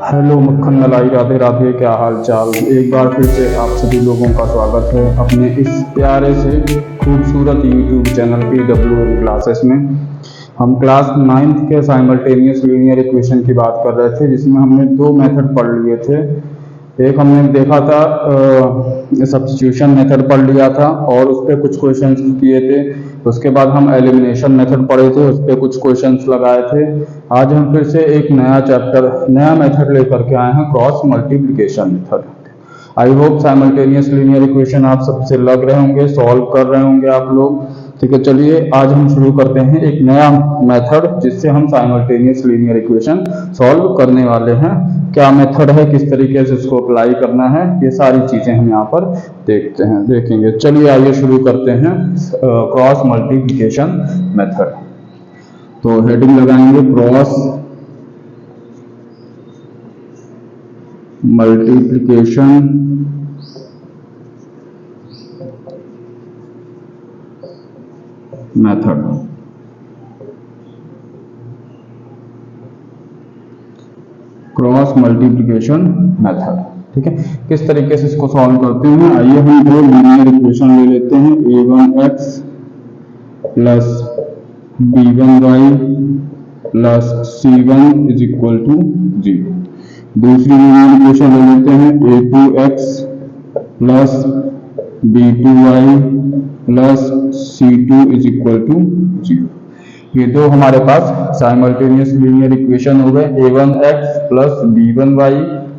Hello मक्खन मलाई, राधे राधे, क्या हाल चाल। एक बार फिर से आप सभी लोगों का स्वागत है अपने इस प्यारे से खूबसूरत यूट्यूब चैनल PWN क्लासेस में। हम क्लास 9th के साइमल्टेनियस लीनियर इक्वेशन की बात कर रहे थे, जिसमें हमने दो मेथड पढ़ लिए थे। एक हमने देखा था सब्स्टिट्यूशन मेथड पढ़ लिया था और उस पर कुछ क्वेश्चंस किए थे। उसके बाद हम एलिमिनेशन मेथड पढ़े थे, उस पर कुछ क्वेश्चंस लगाए थे। आज हम फिर से एक नया मेथड लेकर के आए हैं, cross multiplication method. I hope simultaneous linear equation आप सबसे लग रहे होंगे, सॉल्व कर रहे होंगे आप लोग। ठीक है, चलिए आज हम शुरू करते हैं एक नया मेथड जिससे हम साइमल्टेनियस लीनियर इक्वेशन सॉल्व करने वाले हैं। क्या मेथड है, किस तरीके से इसको अप्लाई करना है, ये सारी चीजें हम यहाँ पर देखेंगे। चलिए आइए शुरू करते हैं क्रॉस मल्टीप्लिकेशन मेथड। तो हेडिंग लगाएंगे cross multiplication method. Cross multiplication method, ठीक है। किस तरीके से इसको सॉल्व करते हैं, आइए हम दो लीनियर इक्वेशन ले लेते हैं। a1x plus b1y plus c1 is equal to 0। दूसरी लीनियर इक्वेशन ले लेते हैं a2x plus b2y plus c2 is equal to 0। ये दो हमारे पास साइमल्टेनियस लीनियर इक्वेशन हो गए। a1x plus b1y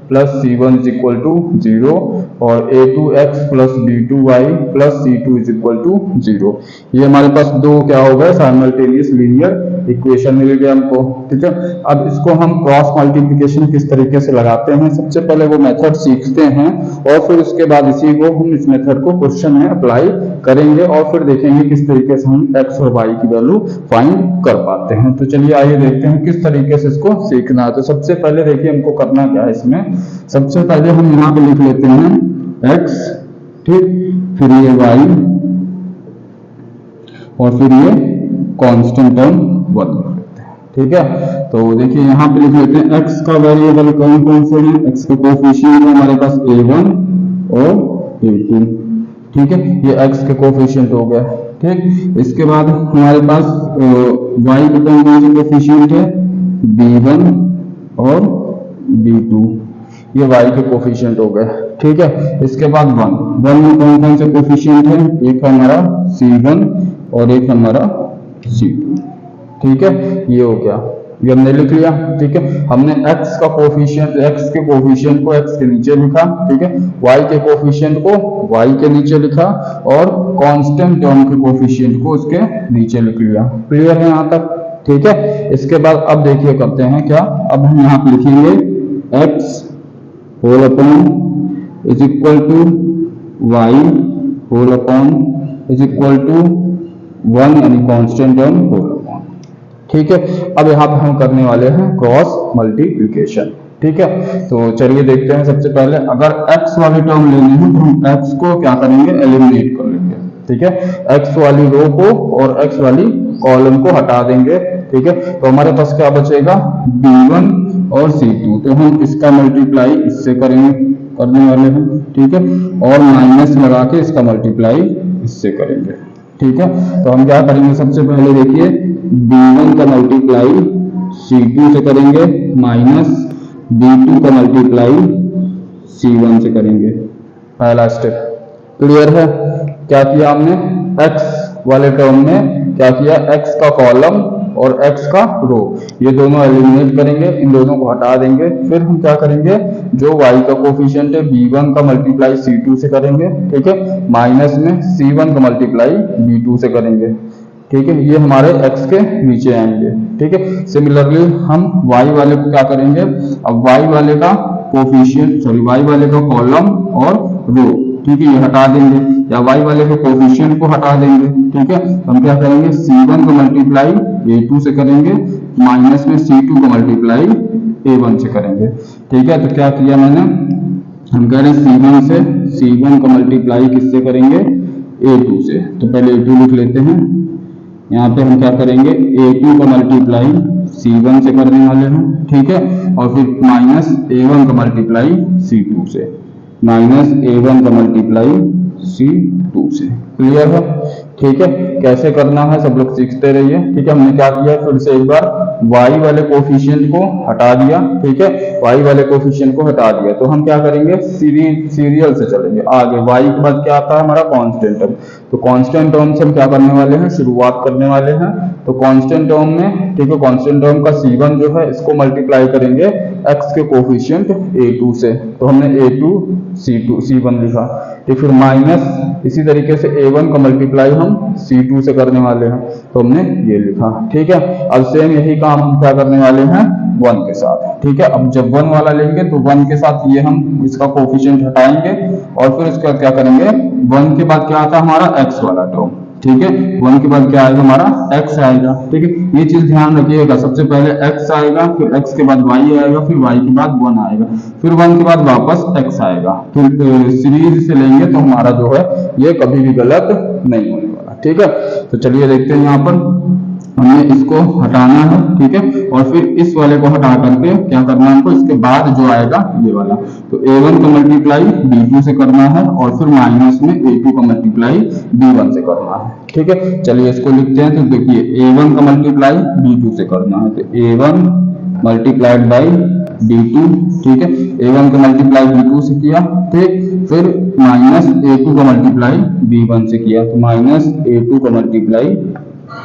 plus c1 is equal to 0 और a2x plus b2y plus c2 is equal to 0। ये हमारे पास दो क्या हो गए, साइमल्टेनियस लीनियर इक्वेशन मिल गया हमको। ठीक है, अब इसको हम क्रॉस मल्टीप्लिकेशन किस तरीके से लगाते हैं, सबसे पहले वो मेथड सीखते हैं और फिर उसके बाद इसी को हम इस मेथड को क्वेश्चन में अप्लाई करेंगे और फिर देखेंगे किस तरीके से हम x और y की वैल्यू फाइंड कर पाते हैं। तो चलिए आइए देखते हैं किस तरीके से इसको सीखना है। तो सबसे पहले देखिए हमको करना क्या है इसमें। सबसे पहले हम यहाँ पे लिख लेते हैं x, ठीक, फिर ये y और फिर ये कांस्टेंट टर्म 1 लिख लेते हैं। ठीक है, तो देखिए यहाँ पे लिख लेते हैं x का वेरिएबल कौन कौन से हैं। x के कोफिशिएंट है हमारे पास a1 और a2। ठीक है, ये x के कोफिशिएंट हो गया। ठीक, इसके बाद हमारे पास y के कौन कौन से कोफिशिएंट है, b1 और b2, ये y के कोफिशिएंट हो गए। ठीक है, इसके बाद 1 में कौन कौन से कोफिशिएंट है, एक हमारा c1 और एक हमारा c2। ठीक है, ये हो गया, ये हमने लिख लिया। ठीक है, हमने x का कोफिशिएंट, x के कोफिशिएंट को x के नीचे लिखा। ठीक है, y के कोफिशिएंट को y के नीचे लिखा और कांस्टेंट टर्म के कोफिशिएंट को उसके नीचे लिख लिया। क्लियर है यहाँ तक? ठीक है, इसके बाद अब देखिए करते हैं क्या। अब हम यहाँ पे लिखेंगे x whole upon is equal to y whole upon is equal to 1 यानी कांस्टेंट टर्म होल अपॉन। ठीक है, अब यहाँ पे हम करने वाले हैं क्रॉस मल्टीप्लिकेशन। ठीक है, तो चलिए देखते हैं। सबसे पहले अगर x वाली टर्म लेनी है तो हम x को क्या करेंगे, एलिमिनेट कर लेंगे। ठीक है, x वाली रो को और x वाली कॉलम को हटा देंगे। ठीक है, तो हमारे पास क्या बचेगा, b1 और c2। तो हम इसका मल्टीप्लाई इससे करने वाले हैं। ठीक है, और माइनस लगा के इसका मल्टीप्लाई इससे करेंगे। ठीक है, तो हम क्या करेंगे, सबसे पहले देखिए b1 का मल्टीप्लाई c2 से करेंगे माइनस b2 का मल्टीप्लाई c1 से करेंगे। पहला स्टेप क्लियर है। क्या किया हमने, x वाले टर्म में क्या किया, x का कॉलम और x का रो, ये दोनों एलिमिनेट करेंगे, इन दोनों को हटा देंगे। फिर हम क्या करेंगे, जो y का कोफिशिएंट है b1 का मल्टीप्लाई c2 से करेंगे। ठीक है, माइनस में c1 का मल्टीप्लाई b2 से करेंगे। ठीक है, ये हमारे x के नीचे आएंगे। ठीक है, सिमिलरली हम y वाले को क्या करेंगे, अब y वाले का कोफिशिएंट, y वाले का कॉलम और रो, ठीक है, ये हटा देंगे या y वाले के कोफिशिएंट को हटा देंगे। ठीक है, हम क्या करेंगे, c1 को मल्टीप्लाई a2 से करेंगे, माइनस में c2 को मल्टीप्लाई a1 से करेंगे। ठीक है, तो क्या किया मैंने, हम कह रहे हैं c1 को मल्टीप्लाई किससे करेंगे, a2 से। तो पहले a2 लिख लेते हैं, यहाँ पे हम क्या करेंगे, a2 का मल्टीप्लाई C1 से करने वाले हैं, ठीक है, और फिर माइनस A1 का मल्टीप्लाई C2 से, माइनस A1 का मल्टीप्लाई C2 से। क्लियर है? ठीक है, कैसे करना है सब लोग सीखते रहिए। ठीक है, हमने क्या किया, फिर से एक बार y वाले कोफिशिएंट को हटा दिया। ठीक है, y वाले कोफिशिएंट को हटा दिया तो हम क्या करेंगे, सीरियल से चलेंगे आगे। y के बाद क्या आता है हमारा कांस्टेंट टर्म, तो कांस्टेंट टर्म से हम क्या करने वाले हैं, शुरुआत करने वाले हैं। तो कांस्टेंट टर्म में, ठीक है, कांस्टेंट टर्म का C1 जो है इसको मल्टीप्लाई करेंगे x के कोफिशिएंट A2 से, तो हमने A2 C1 लिखा। तो फिर माइनस इसी तरीके से A1 का मल्टीप्लाई हम C2 से करने वाले हैं, तो हमने ये लिखा। ठीक है, अब सेम यही काम हम क्या करने वाले हैं 1 के साथ। ठीक है, अब जब 1 वाला लेंगे तो 1 के साथ ये हम इसका कोफिशिएंट हटाएंगे और फिर इसका क्या करेंगे, 1 के बाद क्या आता है हमारा x वाला टर्म। ठीक है, 1 के बाद क्या आएगा हमारा x आएगा। ठीक है, ये चीज ध्यान रखिएगा, सबसे पहले x आएगा, फिर x के बाद y आएगा, फिर y के बाद 1 आएगा, फिर 1 के बाद वापस x आएगा। फिर सीरीज से लेंगे तो हमारा जो है ये कभी भी गलत नहीं होने वाला। ठीक है, तो चलिए देखते हैं, यहाँ पर हमें इसको हटाना है। ठीक है, और फिर इस वाले को हटा करके क्या करना है हमको, इसके बाद जो आएगा ये वाला, तो A1 का मल्टीप्लाई B2 से करना है और फिर माइनस में A2 का मल्टीप्लाई B1 से करना है। ठीक है, चलिए इसको लिखते हैं। तो देखिए A1 का मल्टीप्लाई B2 से करना है, तो A1 मल्टीप्लाइड बाई B2। ठीक है, A1 का मल्टीप्लाई B2 से किया, ठीक, फिर माइनस A2 का मल्टीप्लाई B1 से किया, तो माइनस A2 का मल्टीप्लाई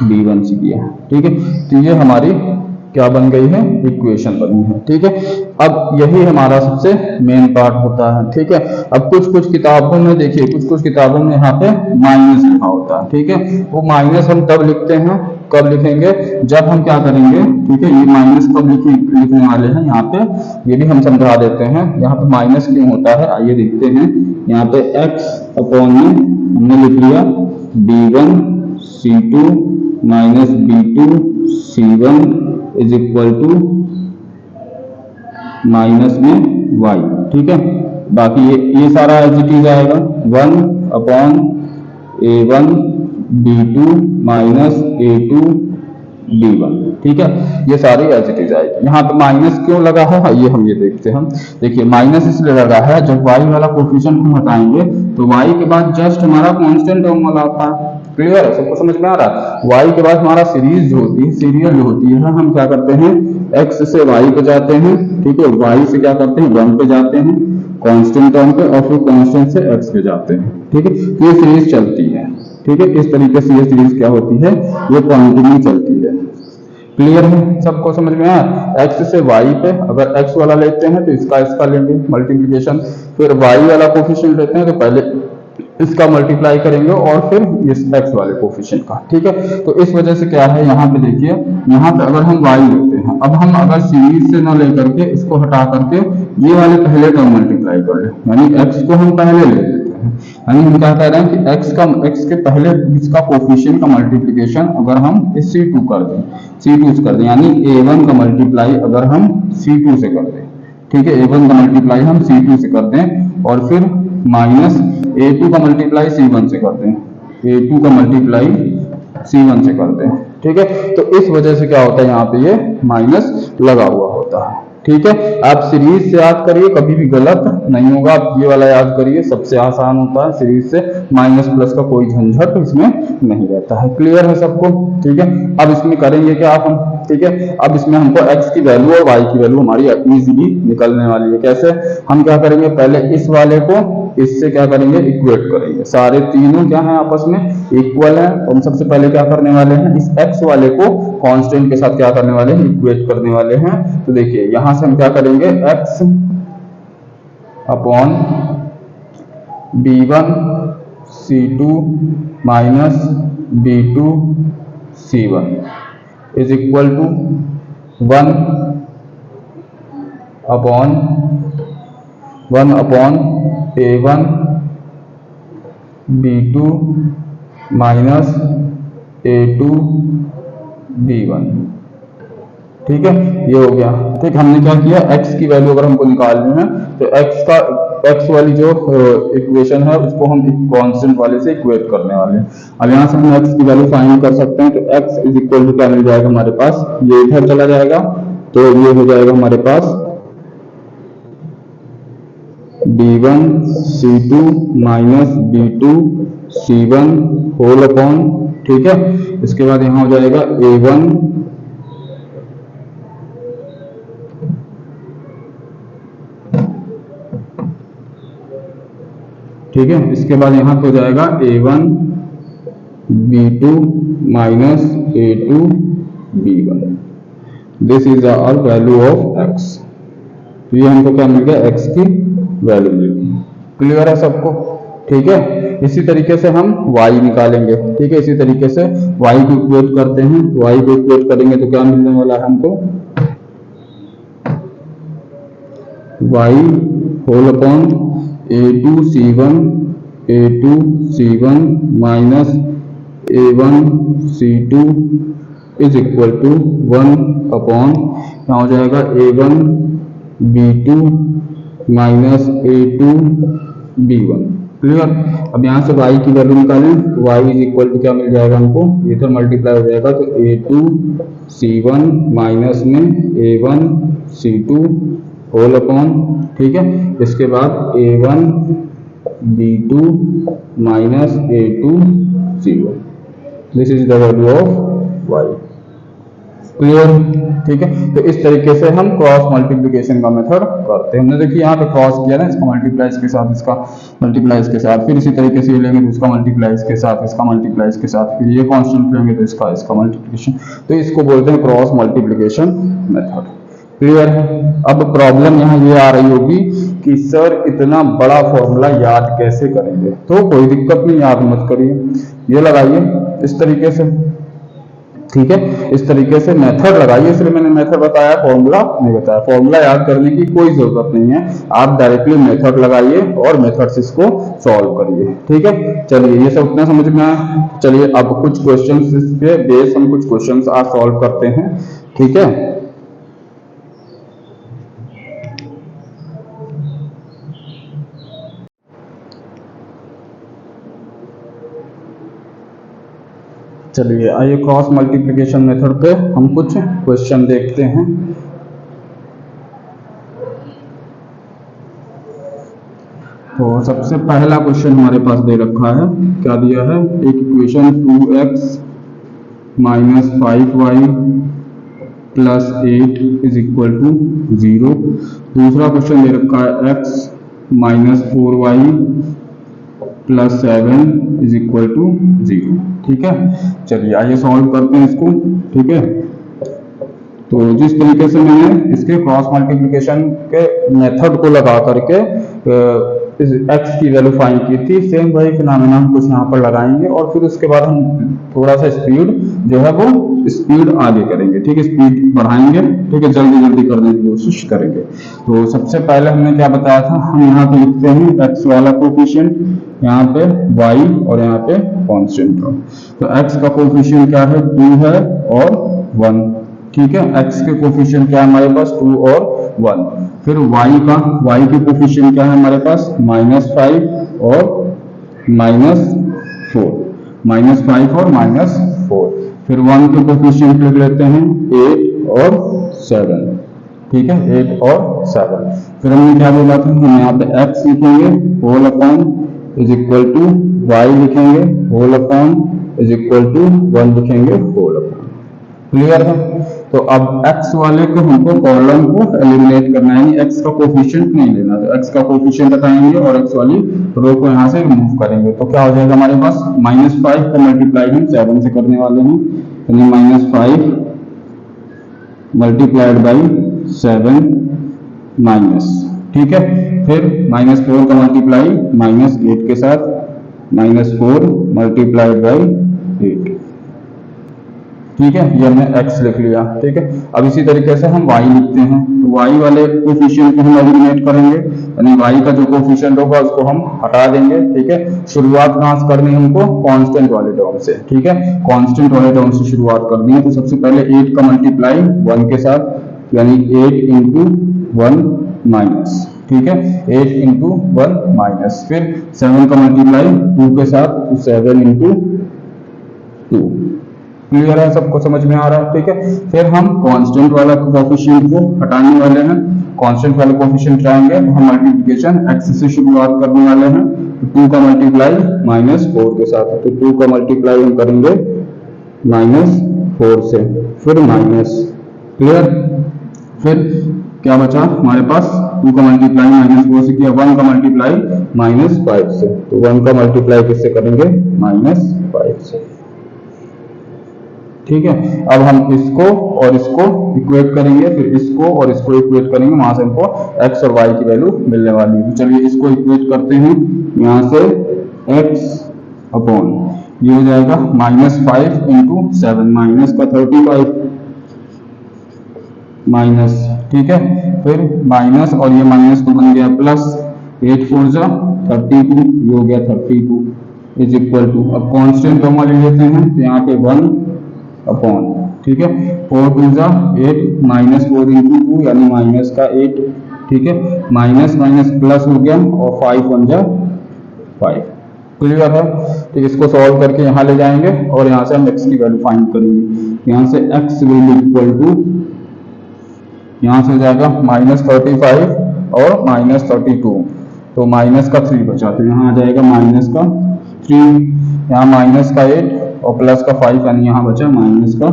B1 से किया। ठीक है, तो ये हमारी क्या बन गई है, इक्वेशन बनी है। ठीक है, अब यही हमारा सबसे मेन पार्ट होता है। ठीक है, अब कुछ किताबों में देखिए, कुछ किताबों में यहाँ पे माइनस लिखा होता है। ठीक है, वो माइनस हम तब लिखते हैं, कब लिखेंगे, जब हम क्या करेंगे। ठीक है, ये माइनस कब लिखने वाले हैं, यहाँ पे ये भी हम समझा देते हैं। यहाँ पे माइनस क्यों होता है, आइए देखते हैं। यहाँ पे x अपॉन में हमने लिख लिया B1 C2 minus B2 C1 is equal to minus में y। ठीक है, बाकी ये सारा एज इट इज आएगा 1 upon A1 B2 minus A2 B1। ठीक है, ये सारी एज इट इज आएगी। यहाँ पे माइनस क्यों लगा है, ये हम ये देखते हैं। देखिए माइनस इसलिए लगा है, जब y वाला कोफिशिएंट हम हटाएंगे तो y के बाद जस्ट हमारा कांस्टेंट टर्म वाला आता है। क्लियर है, सबको समझ में आ रहा है। y के बाद हमारा सीरीज जो होती है, सीरियल जो होती है, हम क्या करते हैं x से y पे जाते हैं। ठीक है, y से क्या करते हैं 1 पे जाते हैं कांस्टेंट टर्म पे, और फिर कांस्टेंट से x पे जाते हैं। ठीक है, ये सीरीज चलती है। ठीक है, इस तरीके से ये सीरीज क्या होती है, ये कंटिन्यू चलती है। क्लियर है, सबको समझ में आया। x से y पे अगर x वाला लेते हैं तो इसका लेंगे मल्टीप्लिकेशन, फिर y वाला कोफिशिएंट लेते हैं तो पहले इसका मल्टीप्लाई करेंगे और फिर इस x वाले कोफिशिएंट का। ठीक है, तो इस वजह से क्या है, यहाँ पे देखिए, यहाँ पे अगर हम y लेते हैं, अब हम अगर सीरीज से न लेकर के इसको हटा करके ये वाले पहले टर्म मल्टीप्लाई कर ले, यानी x को हम पहले ले लेते हैं, यानी हम क्या कह रहे हैं कि x के पहले इसका कोफिशिएंट का मल्टीप्लिकेशन अगर हम इस C2 कर दें, C2 से कर दें, यानी A1 का मल्टीप्लाई अगर हम C2 से कर दें। ठीक है, A1 का मल्टीप्लाई हम C2 से कर दें और फिर माइनस A2 का मल्टीप्लाई C1 से कर दें, A2 का मल्टीप्लाई C1 से कर दें। ठीक है, तो इस वजह से क्या होता है, यहाँ पे ये माइनस लगा हुआ होता है। ठीक है, आप सीरीज से याद करिए, कभी भी गलत नहीं होगा। आप ये वाला याद करिए, सबसे आसान होता है सीरीज से, माइनस प्लस का कोई झंझट इसमें नहीं रहता है। क्लियर है सबको। ठीक है, अब इसमें करेंगे क्या हम, ठीक है, अब इसमें हमको x की वैल्यू और y की वैल्यू हमारी इजीली निकलने वाली है। कैसे, हम क्या करेंगे, पहले इस वाले को इससे क्या करेंगे, इक्वेट करेंगे। सारे तीनों क्या है आपस में इक्वल है, तो हम सबसे पहले क्या करने वाले हैं, इस x वाले को कांस्टेंट के साथ क्या करने वाले हैं, इक्वेट करने वाले हैं। तो देखिए यहां से हम क्या करेंगे, x upon B1 C2 minus B2 C1 is equal to 1 upon A1 B2 minus A2 B1। ठीक है, ये हो गया। ठीक, हमने क्या किया, x की वैल्यू अगर हमको निकालनी है तो x का x वाली जो इक्वेशन है उसको हम एक कांस्टेंट वाले से इक्वेट करने वाले हैं। अब यहाँ से हम x की वैल्यू फाइंड कर सकते हैं, तो x इज इक्वल टू क्या मिल जाएगा हमारे पास, ये इधर चला जाएगा तो ये हो जाएगा हमारे पास d1 c2 minus d2 c1 whole upon, ठीक है। इसके बाद यहाँ हो जाएगा a1 ठीक है। इसके बाद यहाँ पे हो जाएगा a1 b2 minus a2 b1। This is our value of x। तो ये हमको क्या मिल गया, x की वैल्यू मिल गई। क्लियर है सबको, ठीक है। इसी तरीके से हम y निकालेंगे, ठीक है। इसी तरीके से y को इक्वेट करते हैं, y को इक्वेट करेंगे तो क्या मिलने वाला है हमको, y whole upon a2 c1 minus a1 c2 is equal to 1 upon, यहाँ हो जाएगा a1 b2 minus a2 b1। Clear. अब यहाँ से y की वैल्यू निकालें, y इज इक्वल टू क्या मिल जाएगा हमको, इधर मल्टीप्लाई हो जाएगा तो a2 c1 माइनस में a1 c2 होल अपॉन, ठीक है। इसके बाद a1 b2 minus a2 c1। This is the value of y। Clear, ठीक है। तो इस तरीके से हम क्रॉस मल्टीप्लिकेशन का मेथड करते हैं। हमने देखिए यहाँ पे क्रॉस किया ना, इसका मल्टीप्लाई इसके साथ, इसका मल्टीप्लाई इसके साथ, फिर इसी तरीके से ये लेंगे तो इसका मल्टीप्लाई इसके साथ, इसका मल्टीप्लाई इसके साथ, फिर ये कांस्टेंट लेंगे तो इसका मल्टीप्लिकेशन। तो इसको बोलते हैं क्रॉस मल्टीप्लिकेशन मेथड। क्लियर है। अब प्रॉब्लम यहाँ ये आ रही होगी कि सर इतना बड़ा फॉर्मूला याद कैसे करेंगे, तो कोई दिक्कत नहीं, याद मत करिए, ये लगाइए इस तरीके से, ठीक है। इस तरीके से मेथड लगाइए, इसलिए मैंने मेथड बताया, फॉर्मूला नहीं बताया। फॉर्मूला याद करने की कोई जरूरत नहीं है, आप डायरेक्टली मेथड लगाइए और मेथड से इसको सॉल्व करिए, ठीक है। चलिए ये सब इतना समझ में आया। चलिए अब कुछ क्वेश्चंस पे बेस हम कुछ क्वेश्चंस आज सॉल्व करते हैं, ठीक है। चलिए आइए क्रॉस मल्टीप्लिकेशन मेथड पे हम कुछ क्वेश्चन देखते हैं। तो सबसे पहला क्वेश्चन हमारे पास दे रखा है, क्या दिया है, एक equation 2x minus 5y plus 8 is equal to 0। दूसरा क्वेश्चन दे रखा है x minus 4y plus 7 is equal to 0, ठीक है। चलिए आइए सॉल्व करते हैं इसको, ठीक है। तो जिस तरीके से मैंने इसके क्रॉस मल्टीप्लिकेशन के मेथड को लगा करके इस x की वैल्यू फाइंड की थी, सेम वही फिनोमेना हम कुछ यहाँ पर लगाएंगे और फिर उसके बाद हम थोड़ा सा स्पीड जो है वो स्पीड आगे करेंगे, ठीक है। स्पीड बढ़ाएंगे, ठीक है, जल्दी जल्दी करने की कोशिश करेंगे। तो सबसे पहले हमने क्या बताया था, हम यहाँ पे लिखते हैं x वाला कोफिशिएंट, यहाँ पे y और यहाँ पे कांस्टेंट। तो x का कोफिशिएंट क्या है, 2 है और 1, ठीक है। x के कोफिशिएंट क्या है हमारे पास, 2 और 1। फिर y के कोफिशिएंट क्या है हमारे पास, -5 और -4, -5 और -4। फिर 1 के कोफिशिएंट लिख लेते हैं 8 और 7, ठीक है, 8 और 7। फिर हमने क्या बोला था, हम यहाँ पे x लिखेंगे whole upon is equal to y लिखेंगे whole upon is equal to 1 लिखेंगे होल अपॉन। क्लियर है। तो अब x वाले को हमको कॉलम को एलिमिनेट करना है, यानी x का कोफिशिएंट नहीं लेना, तो x का कोफिशिएंट हटाएंगे और x वाली रो को यहाँ से रिमूव करेंगे। तो क्या हो जाएगा हमारे पास, -5 को मल्टीप्लाई हम 7 से करने वाले हैं, यानी -5 मल्टीप्लाइड बाई 7 माइनस, ठीक है। फिर -4 का मल्टीप्लाई -8 के साथ, -4 मल्टीप्लाइड बाई 8, ठीक है। ये हमने x लिख लिया, ठीक है। अब इसी तरीके से हम y लिखते हैं, तो y वाले कोफिशिएंट को हम एलिमिनेट करेंगे, यानी y का जो कोफिशिएंट होगा उसको हम हटा देंगे, ठीक है। शुरुआत कहाँ से करनी है हमको, कांस्टेंट वाले टर्म से, ठीक है। कांस्टेंट वाले टर्म से शुरुआत करनी है। तो सबसे पहले 8 का मल्टीप्लाई 1 के साथ, यानी 8 × 1 माइनस, ठीक है, 8 इंटू 1 माइनस, फिर 7 का मल्टीप्लाई 2 के साथ, तो 7 इंटू 2। क्लियर है, सबको समझ में आ रहा है? ठीक है, फिर हम कांस्टेंट वाला कोफिशिएंट को हटाने वाले हैं। कांस्टेंट वाला कोफिशिएंट हटाएंगे तो हम मल्टीप्लिकेशन x से शुरुआत करने वाले हैं। तो 2 का मल्टीप्लाई -4 के साथ, तो 2 का मल्टीप्लाई हम करेंगे -4 से, फिर माइनस। क्लियर, फिर क्या बचा हमारे पास? 2 का मल्टीप्लाई -4 से किया, 1 का मल्टीप्लाई -5 से, तो 1 का मल्टीप्लाई किससे करेंगे? -5 से। ठीक है, अब हम इसको और इसको इक्वेट करेंगे, फिर इसको और इसको इक्वेट करेंगे, वहां से हमको x और y की वैल्यू मिलने वाली है। तो चलिए इसको इक्वेट करते हैं, यहां से x अपॉन ये हो जाएगा -5 इंटू 7, माइनस का 35 माइनस, ठीक है, फिर माइनस और ये माइनस तो बन गया प्लस, 8 4 जा 32, ये हो गया 32 इज इक्वल टू, अब कांस्टेंट टर्म ले लेते हैं, तो यहाँ पे 1 अपॉन, ठीक है, 4 2 जा 8, -4 इंटू 2 यानी माइनस का 8, ठीक है, माइनस माइनस प्लस हो गया और 5 1 जा 5। क्लियर है? तो इसको सॉल्व करके यहाँ ले जाएंगे और यहाँ से हम x की वैल्यू फाइंड करेंगे। यहाँ से x will be equal to, यहाँ से हो जाएगा -35 और -32, तो माइनस का 3 बचा, तो यहाँ आ जाएगा माइनस का 3, यहाँ माइनस का 8 और प्लस का 5, यानी यहाँ बचा माइनस का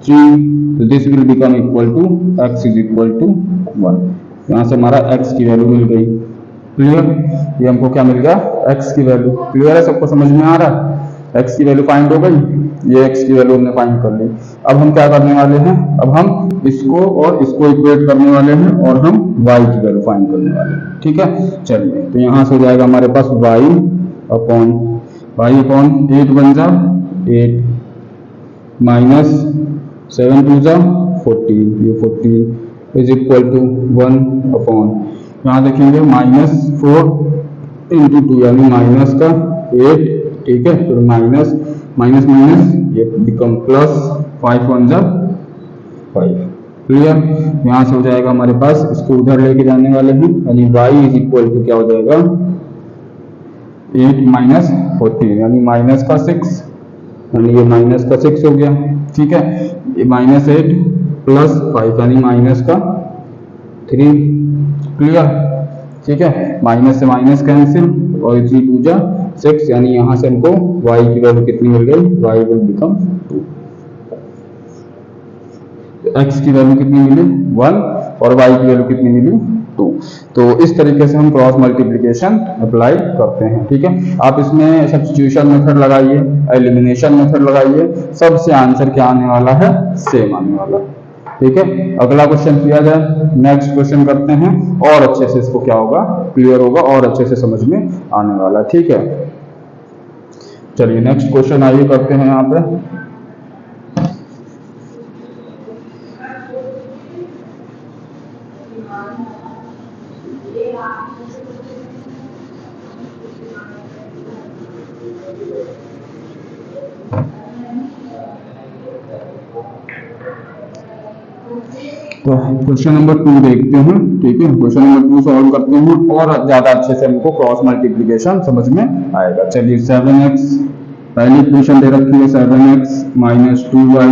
3, तो this will become equal to x is equal to 1। यहाँ से हमारा x की वैल्यू मिल गई। क्लियर, ये हमको क्या मिल गया? x की वैल्यू। क्लियर है, सबको समझ में आ रहा है? x की वैल्यू फाइंड हो गई, ये x की वैल्यू हमने फाइंड कर ली। अब हम क्या करने वाले हैं? अब हम इसको और इसको इक्वेट करने वाले हैं और हम y की वैल्यू फाइंड करने वाले हैं। ठीक है, चलिए, तो यहाँ से हो जाएगा हमारे पास y अपॉन 8 बन जा 8, माइनस 7 2 जा 14, ये 14 इज इक्वल टू 1 अपॉन, यहाँ देखेंगे -4 इंटू 2 यानी माइनस का 8, ठीक है, फिर माइनस माइनस माइनस ये बिकम प्लस, 5 1 जा 5। क्लियर, यहाँ से हो जाएगा हमारे पास, इसको उधर लेके जाने वाले हैं, यानी y इज इक्वल टू क्या हो जाएगा? 8 माइनस 14 यानी माइनस का 6, यानी ये माइनस का 6 हो गया। ठीक है, ये -8 प्लस 5 यानी माइनस का 3। क्लियर, ठीक है, माइनस से माइनस कैंसिल और 3 2 जा 6, यानी यहाँ से हमको y की वैल्यू कितनी मिल गई? y will become 2। x की वैल्यू कितनी मिली? 1 और y की वैल्यू कितनी मिली? 2। तो इस तरीके से हम क्रॉस मल्टीप्लिकेशन अप्लाई करते हैं। ठीक है, आप इसमें सब्स्टिट्यूशन मेथड लगाइए, एलिमिनेशन मेथड लगाइए, सबसे आंसर क्या आने वाला है? सेम आने वाला है। ठीक है, अगला क्वेश्चन किया जाए, नेक्स्ट क्वेश्चन करते हैं, और अच्छे से इसको क्या होगा? क्लियर होगा और अच्छे से समझ में आने वाला है। ठीक है, चलिए नेक्स्ट क्वेश्चन आइए करते हैं यहाँ पे। तो क्वेश्चन नंबर 2 देखते हैं। ठीक है, क्वेश्चन नंबर 2 सॉल्व करते हैं और ज्यादा अच्छे से हमको क्रॉस मल्टीप्लिकेशन समझ में आएगा। चलिए 7x, पहली इक्वेशन दे रखी है 7x minus 2y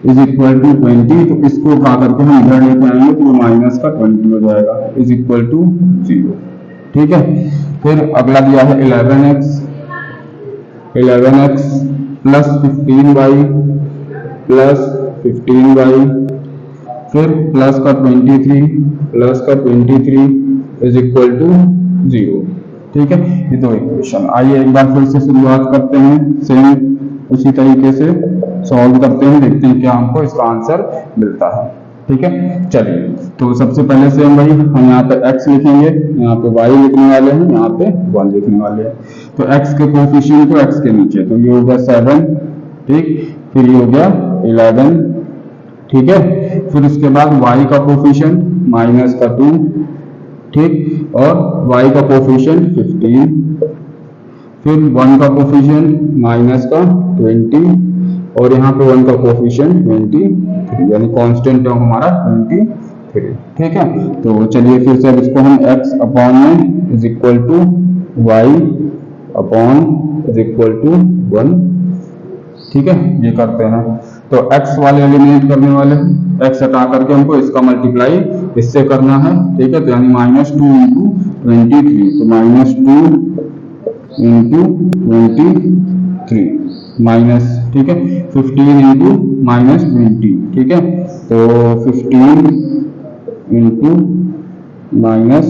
is equal to 20, तो इसको उठा करके हम इधर लेके आएंगे तो माइनस का 20 हो जाएगा इज इक्वल टू 0। ठीक है, फिर अगला दिया है 11x plus 15y plus 15y, फिर प्लस का 23 इज इक्वल टू 0। ठीक है, ये दो इक्वेशन। आइए एक बार फिर से शुरुआत करते हैं, सेम उसी तरीके से सॉल्व करते हैं, देखते हैं क्या हमको इसका आंसर मिलता है। ठीक है, चलिए, तो सबसे पहले से हम यहाँ पे x लिखेंगे, यहाँ पे y लिखने वाले हैं, यहाँ पे 1 लिखने वाले हैं। तो x के कोफिशिएंट को x के नीचे, तो ये हो गया 7, ठीक, फिर ये हो गया 11, ठीक है, फिर उसके बाद y का कोफिशिएंट माइनस का 2, ठीक, और y का कोफिशिएंट 15, फिर 1 का कोफिशिएंट माइनस का 20 और यहाँ पे 1 का कोफिशिएंट 23, यानी कांस्टेंट टर्म हमारा 23 3। ठीक है, तो चलिए फिर से अब इसको हम x अपॉन में is equal to Y upon is equal to 1, ठीक है, ये करते हैं। तो x वाले एलिमिनेट करने वाले हैं, x हटा करके हमको इसका मल्टीप्लाई इससे करना है, ठीक है, तो यानी -2 इंटू 23, तो -2 इंटू 23 माइनस, ठीक है, 15 इंटू -20, ठीक है, तो 15 इंटू -20,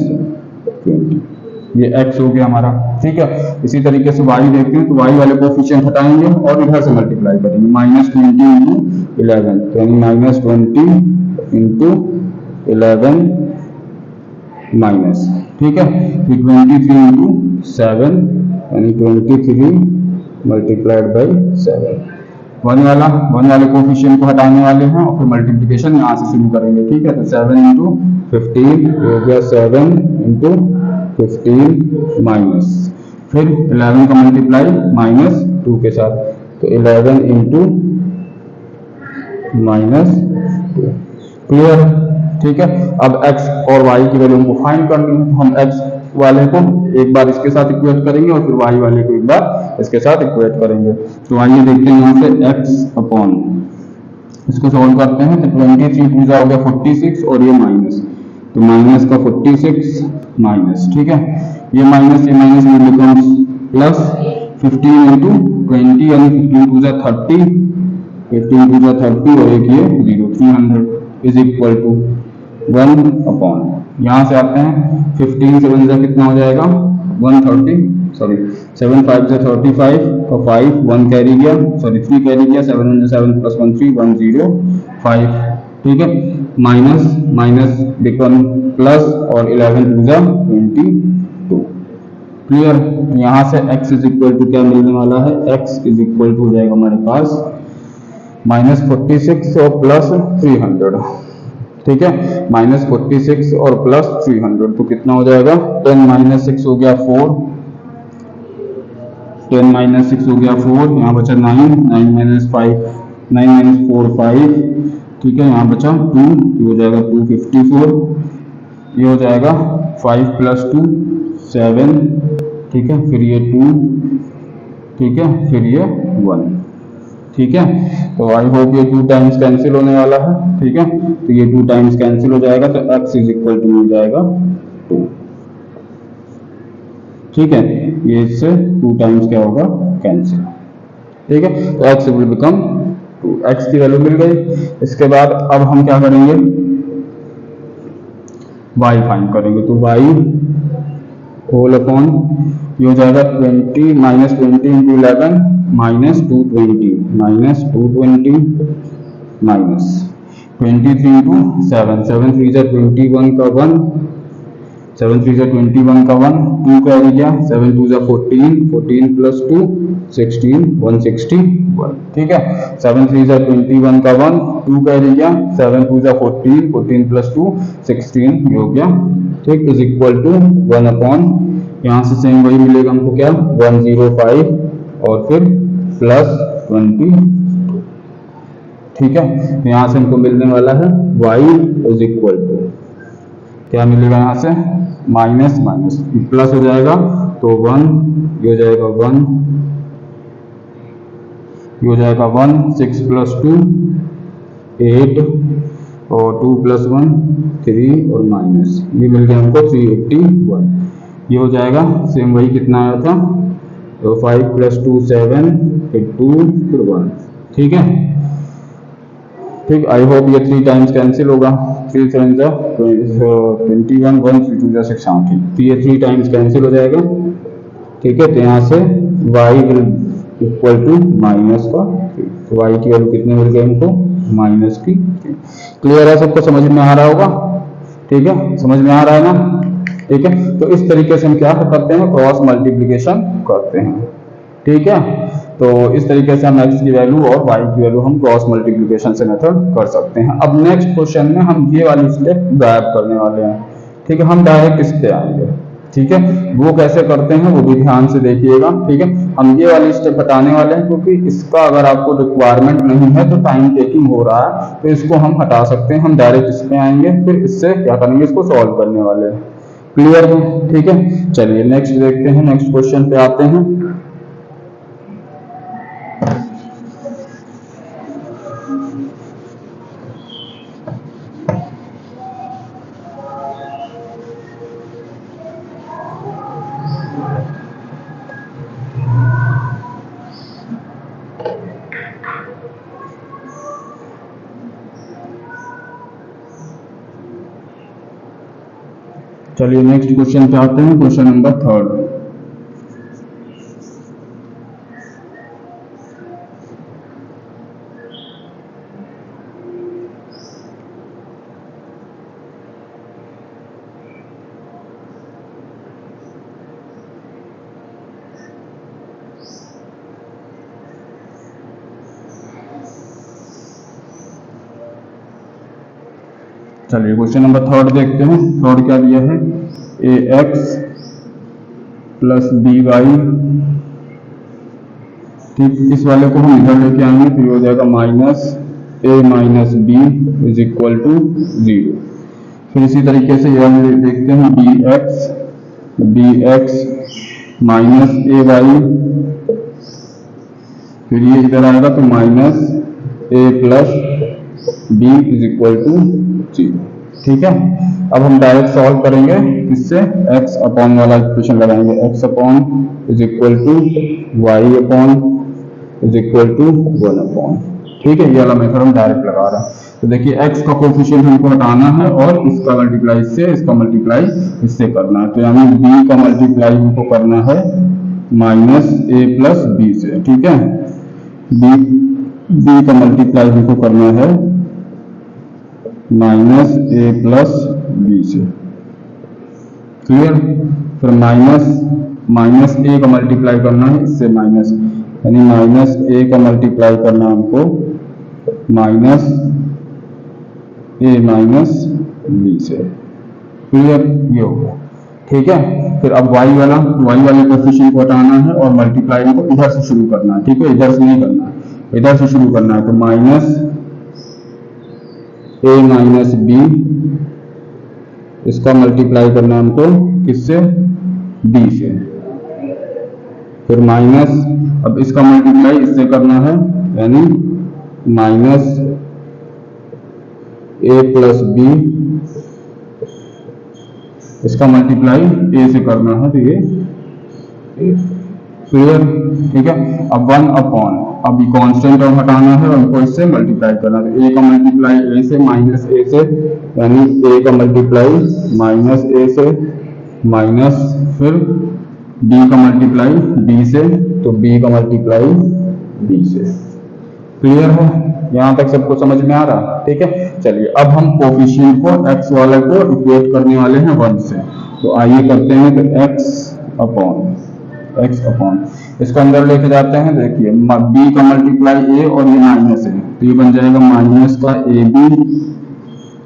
ये x हो गया हमारा। ठीक है, इसी तरीके से y देखते हैं, तो y वाले कोफिशिएंट हटाएंगे और इधर से मल्टीप्लाई करेंगे, -20 इंटू 11, तो यानी -20 इंटू 11 माइनस, ठीक है, फिर 23 इंटू 7 यानी 23 मल्टीप्लाइड बाई 7। वन वाले कोफिशिएंट को हटाने वाले हैं और फिर मल्टीप्लिकेशन यहाँ से शुरू करेंगे। ठीक है, तो 7 इंटू 15 हो गया 7 इंटू 15 माइनस, फिर 11 का मल्टीप्लाई -2 के साथ, तो 11 इंटू -2। क्लियर? ठीक है, अब x और y की वैल्यू हमको फाइंड करनी है, तो हम x वाले को एक बार इसके साथ इक्वेट करेंगे और फिर y वाले को एक बार इसके साथ इक्वेट करेंगे। तो आइए देखते हैं यहाँ से x अपॉन, इसको सॉल्व करते हैं, तो 23 पूजा हो गया 46 और ये माइनस, तो माइनस का 46 माइनस, ठीक है, ये minus will becomes plus 15 into 20 यानी 15 पूजा 30, 15 पूजा 30 और एक ये 0, 300 इज इक्वल टू 1 अपॉन, यहाँ से आते हैं 15 से 1 कितना हो जाएगा 130, सॉरी 7 5 से 35 का 5 1 कैरी गया, सॉरी 3 कैरी गया, 7 7 प्लस 1 3 105, ठीक है, माइनस माइनस बिकम प्लस और 11 पूजा 22। क्लियर? यहाँ से x इज इक्वल टू क्या मिलने वाला है, x इज इक्वल टू हो जाएगा हमारे पास -46 और प्लस 300, ठीक है, -46 और प्लस 300, तो कितना हो जाएगा 10 - 6 हो गया 4, 10 - 6 हो गया 4, यहाँ बचा 9, 9 - 5 9 - 4 5, ठीक है, यहाँ बचा 2, ये हो जाएगा 254, ये हो जाएगा 5 + 2 7, ठीक है, फिर ये 2, ठीक है, फिर ये 1, ठीक है, तो आई होप ये 2 टाइम्स कैंसिल होने वाला है। ठीक है, तो ये 2 टाइम्स कैंसिल हो जाएगा, तो x इज इक्वल टू हो जाएगा 2, ठीक है, ये इससे 2 टाइम्स क्या होगा कैंसिल, ठीक है, तो x विल बिकम 2, x की वैल्यू मिल गई। इसके बाद अब हम क्या करेंगे, y फाइंड करेंगे, तो y होल अपॉन ये हो जाएगा 20 -20 इंटू 11 -220 माइनस 23 इंटू 7 7 3 जा 21 का 1, 7 3 जा 21 का 1, 2 कैरी गया, 7 2 जा 14 14 + 2 16 161, ठीक है, 7 3 जा 21 का 1, 2 कैरी गया, 7 2 जा 14 14 + 2 16, ये हो गया, ठीक, इज इक्वल टू 1 अपॉन, यहाँ से सेम वही मिलेगा हमको क्या 105 और फिर प्लस 20, ठीक है, यहाँ से हमको मिलने वाला है y इज इक्वल टू क्या मिलेगा, यहाँ से माइनस माइनस प्लस हो जाएगा, तो 1, ये हो जाएगा 1, ये हो जाएगा 1, 6 + 2 8 और 2 + 1 3 और माइनस, ये मिल गया हमको 381, ये हो जाएगा सेम वही कितना आया था, तो 5 + 2 7 फिर 2 फिर 1, ठीक है, ठीक, आई होप ये 3 टाइम्स कैंसिल होगा, 3 7 जा 21 1 3 2 जा 6, हाँ ठीक, तो ये 3 टाइम्स कैंसिल हो जाएगा, ठीक है, तो यहाँ से y will equal to minus का 3, तो y की वैल्यू कितने मिल गई हमको -3। क्लियर है, सबको समझ में आ रहा होगा, ठीक है, समझ में आ रहा है ना, ठीक है, तो इस तरीके से हम क्या करते हैं, क्रॉस मल्टीप्लिकेशन करते हैं, ठीक है, तो इस तरीके से हम x की वैल्यू और y की वैल्यू हम क्रॉस मल्टीप्लिकेशन से मेथड कर सकते हैं। अब नेक्स्ट क्वेश्चन में हम ये वाली स्टेप गायब करने वाले हैं, ठीक है, हम डायरेक्ट इस पे आएंगे, ठीक है, वो कैसे करते हैं वो भी ध्यान से देखिएगा। ठीक है, हम ये वाली स्टेप बताने वाले हैं क्योंकि इसका अगर आपको रिक्वायरमेंट नहीं है तो टाइम टेकिंग हो रहा है, तो इसको हम हटा सकते हैं। हम डायरेक्ट इस पे आएंगे, फिर इससे क्या करेंगे, इसको सॉल्व करने वाले हैं। क्लियर है? ठीक है, चलिए नेक्स्ट देखते हैं, नेक्स्ट क्वेश्चन पे आते हैं। चलिए नेक्स्ट क्वेश्चन पे आते हैं, क्वेश्चन नंबर 3। चलिए क्वेश्चन नंबर 3 देखते हैं। 3 क्या दिया है, ए एक्स प्लस बी वाई। ठीक, इस वाले को हम इधर लेके आएंगे तो ये हो जाएगा minus A minus B is equal to 0। फिर इसी तरीके से ये हम देखते हैं B X minus A Y, फिर ये इधर आएगा तो minus A plus B is equal to 0। ठीक है, अब हम डायरेक्ट सॉल्व करेंगे, इससे x अपॉन वाला इक्वेशन लगाएंगे, x upon is equal to Y upon is equal to 1 upon. ठीक है, ये वाला मेथड हम डायरेक्ट लगा रहे हैं। तो देखिए x का कोफिशिएंट हमको हटाना है और इसका मल्टीप्लाई इससे, इसका मल्टीप्लाई इससे करना है। तो यानी b का मल्टीप्लाई हमको करना है माइनस ए प्लस बी से। ठीक है, b का मल्टीप्लाई हमको करना है माइनस ए प्लस बी से। क्लियर? फिर माइनस ए का मल्टीप्लाई करना है इससे माइनस, यानी माइनस ए का मल्टीप्लाई करना हमको माइनस ए माइनस बी से। क्लियर? ये हो गया। ठीक है, फिर अब वाई वाले कोफिशिएंट को हटाना है और मल्टीप्लाई को इधर से शुरू करना है। ठीक है, इधर से नहीं करना है, इधर से शुरू करना है। तो माइनस ए माइनस बी, इसका मल्टीप्लाई करना हमको किससे, बी से। फिर माइनस, अब इसका मल्टीप्लाई इससे करना है, यानी माइनस ए प्लस बी, इसका मल्टीप्लाई ए से करना है, तो ये क्लियर? ठीक है, अब 1 अपॉन, अब ये कांस्टेंट टर्म हटाना है और हमको इससे मल्टीप्लाई करना है। तो ए का मल्टीप्लाई ए से माइनस ए से, यानी ए का मल्टीप्लाई माइनस ए से माइनस, फिर बी का मल्टीप्लाई बी से, तो बी का मल्टीप्लाई बी से। क्लियर है? यहां तक सबको समझ में आ रहा? ठीक है, चलिए अब हम कोफिशिएंट को x वाले को इक्वेट करने वाले हैं 1 से। तो आइए करते हैं, तो x अपॉन इसको अंदर लेके जाते हैं। देखिए b का मल्टीप्लाई a और ये माइनस है, तो ये बन जाएगा माइनस का ए बी।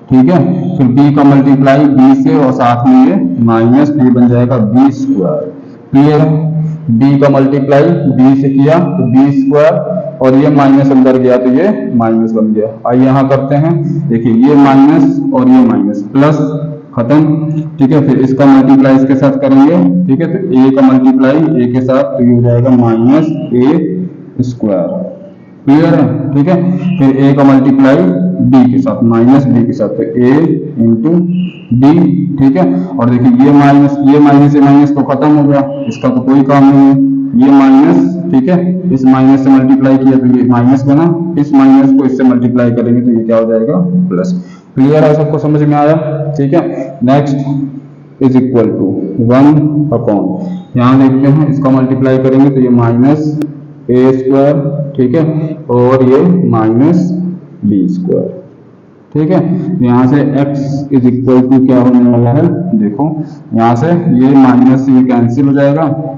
ठीक है, फिर b का मल्टीप्लाई b से और साथ में ये माइनस, तो ये बन जाएगा b स्क्वायर। क्लियर है? b का मल्टीप्लाई b से किया तो b स्क्वायर, और ये माइनस अंदर गया तो ये माइनस बन गया। आइए यहाँ करते हैं, देखिए ये माइनस और ये माइनस, प्लस, खत्म। ठीक है, फिर इसका मल्टीप्लाई इसके साथ करेंगे। ठीक है, तो a का मल्टीप्लाई a के साथ, तो ये हो जाएगा माइनस a स्क्वायर। क्लियर है? ठीक है, फिर a का मल्टीप्लाई b के साथ, माइनस b के साथ, तो a इंटू b। ठीक है, और देखिए ये माइनस तो खत्म हो गया, इसका तो कोई काम नहीं है। ये माइनस, ठीक है, इस माइनस से मल्टीप्लाई किया तो ये माइनस बना, इस माइनस को इससे मल्टीप्लाई करेंगे तो ये क्या हो जाएगा, प्लस। क्लियर है? सबको समझ में आया? ठीक है, next is equal to 1 upon, यहाँ देखते हैं इसका मल्टीप्लाई करेंगे तो ये माइनस ए स्क्वायर। ठीक है, और ये माइनस बी स्क्वायर। ठीक है, यहाँ से x इज इक्वल टू क्या होने वाला है, देखो यहाँ से ये माइनस से ये कैंसिल हो जाएगा।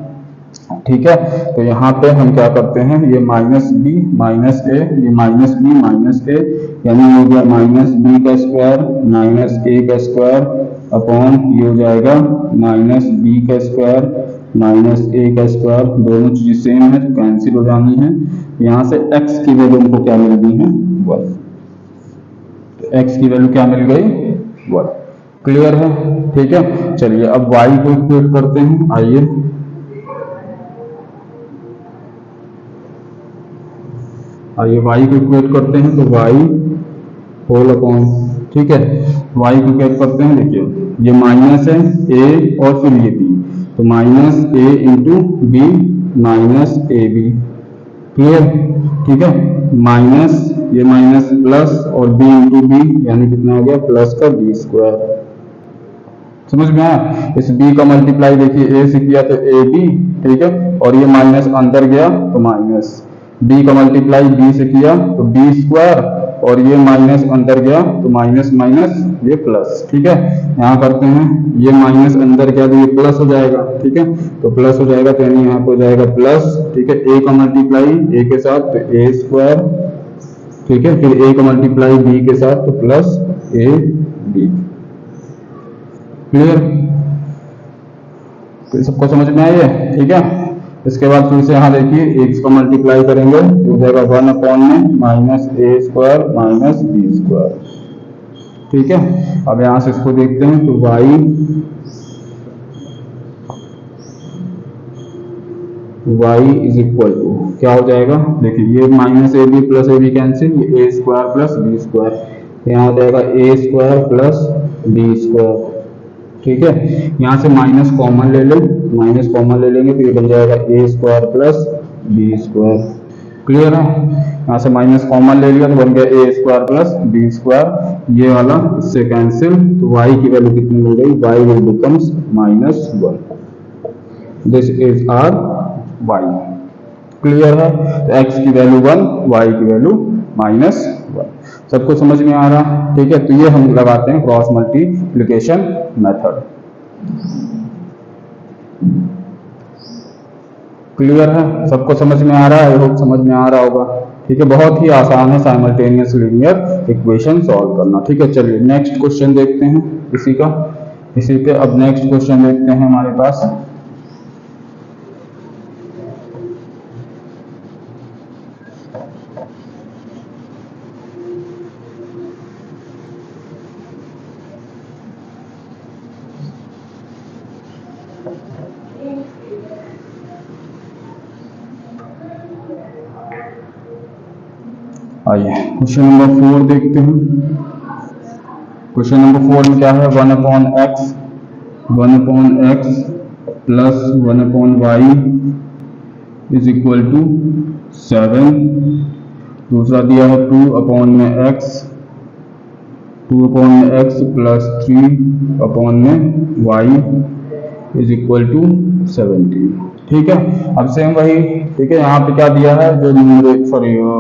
ठीक है, तो यहाँ पे हम क्या करते हैं, ये माइनस बी माइनस ए, ये माइनस बी माइनस ए, यानी हो गया माइनस बी का स्क्वायर माइनस ए का स्क्वायर अपॉन ये हो जाएगा माइनस बी का स्क्वायर माइनस ए का स्क्वायर, दोनों चीजें सेम है तो कैंसिल हो जानी है। यहाँ से x की वैल्यू हमको क्या मिल गई है 1, तो x की वैल्यू क्या मिल गई 1। क्लियर है, ठीक है। चलिए अब y को इक्वेट करते हैं, आइए y को इक्वेट करते हैं तो y होल अपॉन, ठीक है, y को इक्वेट करते हैं, देखिए ये माइनस है a और फिर ये b, तो minus a into B minus A B, clear, ठीक है, माइनस ये माइनस प्लस और b इंटू बी यानी कितना हो गया प्लस का बी स्क्वायर। समझ में आया? इस b का मल्टीप्लाई देखिए a से किया तो ए बी, ठीक है, और ये माइनस अंदर गया तो माइनस, b का मल्टीप्लाई b से किया तो बी स्क्वायर और ये माइनस अंदर गया तो माइनस माइनस ये प्लस, ठीक है। यहाँ करते हैं ये माइनस अंदर गया तो ये प्लस हो जाएगा, ठीक है, तो प्लस हो जाएगा तो यानी यहाँ पे हो जाएगा प्लस, ठीक है, a का मल्टीप्लाई a के साथ तो a स्क्वायर, ठीक है, फिर a का मल्टीप्लाई b के साथ तो प्लस a b। क्लियर, तो सबको समझ में आई है, ठीक है। इसके बाद फिर से यहाँ देखिए x का मल्टीप्लाई करेंगे तो हो जाएगा 1 अपॉन में माइनस ए स्क्वायर माइनस बी स्क्वायर, ठीक है। अब यहाँ से इसको देखते हैं तो y इज इक्वल टू क्या हो जाएगा, देखिए ये minus A B plus A B cancel, ये A square plus B square, यहाँ हो जाएगा A square plus B square, ठीक है। यहाँ से माइनस कॉमन ले लें, माइनस कॉमन ले लेंगे तो ये बन जाएगा A square plus B square. Clear है, यहाँ से माइनस कॉमन ले लिया तो बन गया ए स्क्वायर प्लस बी स्क्वायर, ये वाला इससे कैंसिल, तो y की वैल्यू कितनी मिल गई, y will becomes minus 1, this is our y। Clear है, तो x की वैल्यू 1, y की वैल्यू माइनस 1। सबको समझ में आ रहा, ठीक है। तो ये हम लगाते हैं क्रॉस मल्टीप्लिकेशन मेथड। क्लियर है, सबको समझ में आ रहा है, आई होप समझ में आ रहा होगा, ठीक है। बहुत ही आसान है साइमल्टेनियस लीनियर इक्वेशन सॉल्व करना, ठीक है। चलिए नेक्स्ट क्वेश्चन देखते हैं इसी के अब नेक्स्ट क्वेश्चन देखते हैं हमारे पास। आइए क्वेश्चन नंबर 4 देखते हैं। क्वेश्चन नंबर 4 में क्या है, 1 upon X plus 1 upon Y is equal to 7। दूसरा दिया है 2 अपॉन में एक्स प्लस 3 अपॉन में वाई इज इक्वल टू 17, ठीक है। अब सेम वही, ठीक है, यहाँ पे क्या दिया है, जो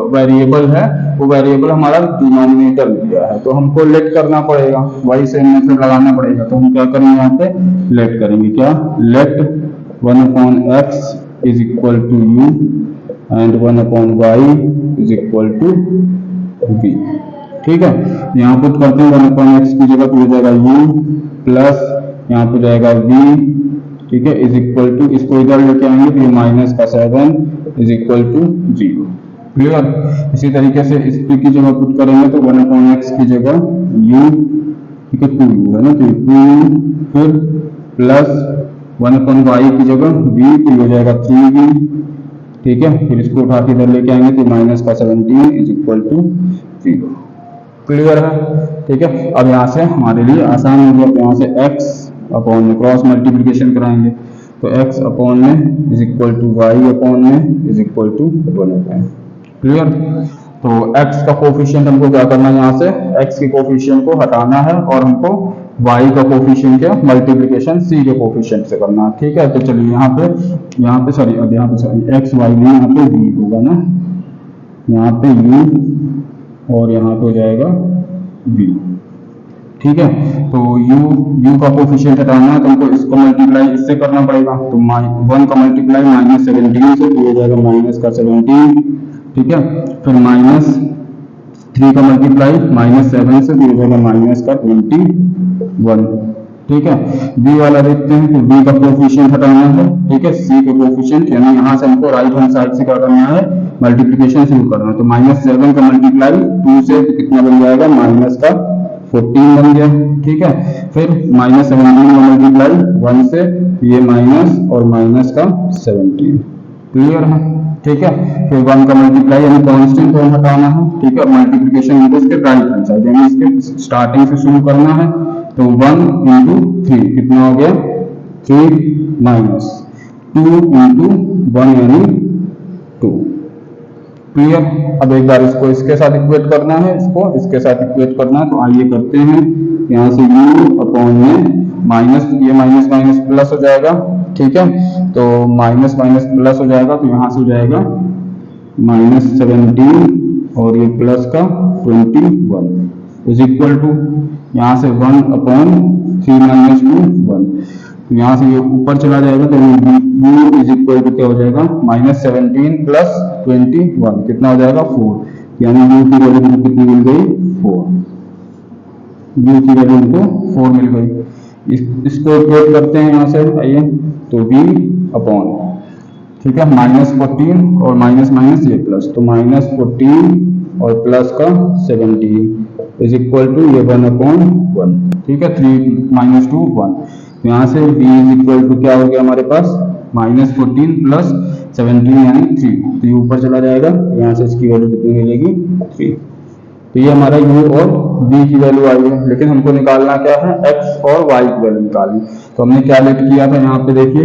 वेरिएबल है वो वेरिएबल हमारा डिनोमिनेटर दिया है, तो हमको लेट करना पड़ेगा, वही सेम मेथड लगाना पड़ेगा। तो हम क्या करेंगे, यहाँ पे लेट करेंगे, क्या, let 1 upon X is equal to U and 1 upon Y is equal to B, ठीक है। यहाँ पुट करते हैं 1 अपॉन एक्स की जगह पे हो जाएगा यू प्लस यहाँ पे जाएगा v, ठीक है, इज इक्वल टू, इसको इधर लेके आएंगे तो ये माइनस का 7 इज इक्वल टू 0। क्लियर, इसी तरीके से इस p की जगह पुट करेंगे तो 1 अपॉन एक्स की जगह u, ठीक है, 2u है ना, तो 2u फिर प्लस 1 अपॉन वाई की जगह v, तो ये हो जाएगा 3v, ठीक है, फिर इसको उठा के इधर लेके आएंगे तो माइनस का 17 इज इक्वल टू 0। क्लियर है, ठीक है। अब यहाँ से हमारे लिए आसान हो गया, तो यहाँ से x upon m cross multiplication कराएंगे तो x अपॉन में is equal to Y upon में is equal to 1 upon. Clear, तो x का कोफिशिएंट हमको क्या करना है, यहाँ से x के कोफिशिएंट को हटाना है और हमको y का कोफिशिएंट क्या मल्टीप्लिकेशन c के कोफिशिएंट से करना है, ठीक है। तो चलिए यहाँ पे सॉरी x y में यहाँ पे v होगा ना, यहाँ पे u और यहाँ पे हो जाएगा v, ठीक है। तो u का कोफिशिएंट हटाना है तो हमको इसको मल्टीप्लाई इससे करना पड़ेगा, तो 1 का मल्टीप्लाई माइनस 17 से तो हो जाएगा माइनस का 17, ठीक है, फिर माइनस 3 का मल्टीप्लाई माइनस 7 से तो हो जाएगा माइनस का 21, ठीक है। बी वाला देखते हैं, तो बी का कोफिशिएंट हटाना है, ठीक है, सी का कोफिशिएंट, यानी यहाँ से हमको राइट हैंड साइड से क्या करना है, मल्टीप्लीकेशन शुरू करना है। तो -7 का मल्टीप्लाई 2 से तो कितना बन जाएगा, माइनस का 14 बन गया, ठीक है। फिर -17 का मल्टीप्लाई 1 से, ये माइनस और माइनस का 17, क्लियर है, ठीक है। फिर 1 का मल्टीप्लाई यानी कांस्टेंट टर्म हटाना है, ठीक है, मल्टीप्लिकेशन इनको इसके राइट हैंड साइड यानी इसके स्टार्टिंग से शुरू करना है। तो 1 इंटू 3 कितना हो गया, 3 माइनस 2 इंटू 1 यानी 2, क्लियर। अब एक बार इसको इसके साथ इक्वेट करना है, इसको इसके साथ इक्वेट करना है, तो आइए करते हैं। यहाँ से u अपॉन में माइनस, ये माइनस माइनस प्लस हो जाएगा, ठीक है। तो माइनस माइनस प्लस हो जाएगा, तो यहाँ से हो जाएगा -17 और ये प्लस का 21 इज इक्वल टू, यहाँ से 1 अपॉन 3 माइनस 2 1, तो यहाँ से ये ऊपर चला जाएगा, तो u इज इक्वल टू क्या हो जाएगा, -17 प्लस 21 कितना हो जाएगा 4, यानी u की वैल्यू कितनी मिल गई 4, u की वैल्यू हमको 4 मिल गई। इसको इक्वेट करते हैं यहाँ से, आइए, तो v अपॉन, ठीक है, -14 और माइनस माइनस ये प्लस, तो -14 और प्लस का 17 इज इक्वल टू ये 1 अपॉन 1, ठीक है, 3 माइनस 2 1, तो यहाँ से v इज इक्वल टू क्या हो गया हमारे पास, -14 प्लस 17 यानी 3, तो ये ऊपर चला जाएगा, यहाँ से इसकी वैल्यू कितनी मिलेगी 3। तो ये हमारा u और v की वैल्यू आई है, लेकिन हमको निकालना क्या है, x और y की वैल्यू निकालनी। तो हमने क्या लेट किया था, यहाँ पे देखिए,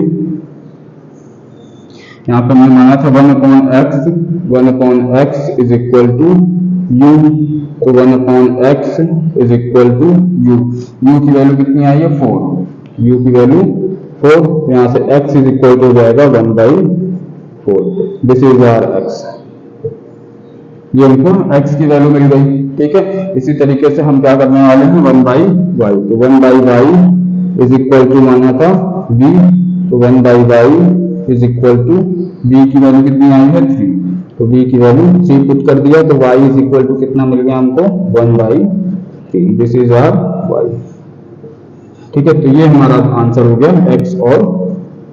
यहाँ पे हमने माना था 1 upon x is equal to u, तो 1 upon x is equal to u की वैल्यू कितनी आई है 4, u की वैल्यू 4, तो यहाँ से x इज इक्वल टू हो जाएगा 1/4, दिस इज आवर x, ये हमको x की वैल्यू मिल गई, ठीक है। इसी तरीके से हम क्या करने वाले हैं 1/y, तो 1/y इज इक्वल टू माना था v, तो 1/y is equal to v की वैल्यू कितनी आई है 3, तो v की वैल्यू 3 पुट कर दिया, तो y इज इक्वल टू कितना मिल गया हमको 1/3, दिस इज आवर y, ठीक है। तो ये हमारा आंसर हो गया x और